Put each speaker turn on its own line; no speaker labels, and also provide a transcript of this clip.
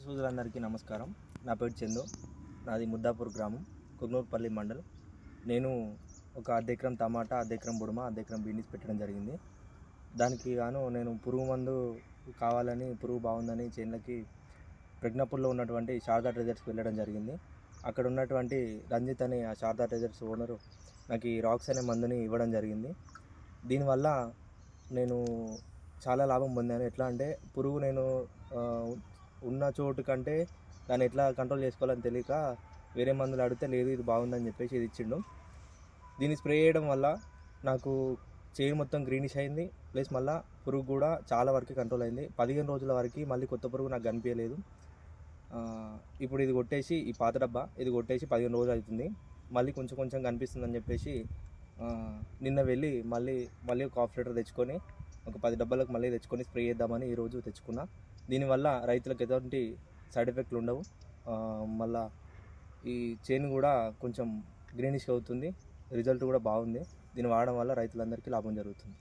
సోదరులందరికీ నమస్కారం. నా పేరు చందు. నాది ముద్దాపూర్ గ్రామం, కుగ్నూర్పల్లి మండల్. నేను ఒక అర్ధ ఎకరం టమాటా, అర్ధ ఎకరం బుడమ, అర్ధ ఎకరం బీనీస్ పెట్టడం జరిగింది. దానికి గాను నేను పురుగు మందు కావాలని, పురుగు బాగుందని చేనులకి ప్రజ్ఞాపూర్లో ఉన్నటువంటి శారదా ట్రేడర్స్కి వెళ్ళడం జరిగింది. అక్కడ ఉన్నటువంటి రంజిత్ అనే ఆ శారదా ట్రేడర్స్ ఓనరు నాకు ఈ రాక్స్ అనే మందుని ఇవ్వడం జరిగింది. దీనివల్ల నేను చాలా లాభం పొందాను. ఎట్లా అంటే పురుగు నేను ఉన్న చోటు కంటే దాన్ని ఎట్లా కంట్రోల్ చేసుకోవాలని తెలియక వేరే మందులు అడిగితే లేదు ఇది బాగుందని చెప్పేసి ఇది ఇచ్చిండు. దీన్ని స్ప్రే చేయడం వల్ల నాకు చేను మొత్తం గ్రీనిష్ అయింది. ప్లస్ మళ్ళీ పురుగు కూడా చాలా వరకు కంట్రోల్ అయింది. 15 రోజుల వరకు మళ్ళీ కొత్త పురుగు నాకు కనిపించలేదు. ఇప్పుడు ఇది కొట్టేసి ఈ పాత డబ్బా ఇది కొట్టేసి 15 రోజులు అవుతుంది. మళ్ళీ కొంచెం కొంచెం కనిపిస్తుందని చెప్పేసి నిన్న వెళ్ళి మళ్ళీ ఒక హాఫ్ లీటర్ తెచ్చుకొని ఒక 10 డబ్బాలకు మళ్ళీ తెచ్చుకొని స్ప్రే చేద్దామని ఈరోజు తెచ్చుకున్నా. దీనివల్ల రైతులకు ఎటువంటి సైడ్ ఎఫెక్ట్లు ఉండవు. మళ్ళీ ఈ చేను కూడా కొంచెం గ్రీనిష్ అవుతుంది. రిజల్ట్ కూడా బాగుంది. దీన్ని వాడడం వల్ల రైతులందరికీ లాభం జరుగుతుంది.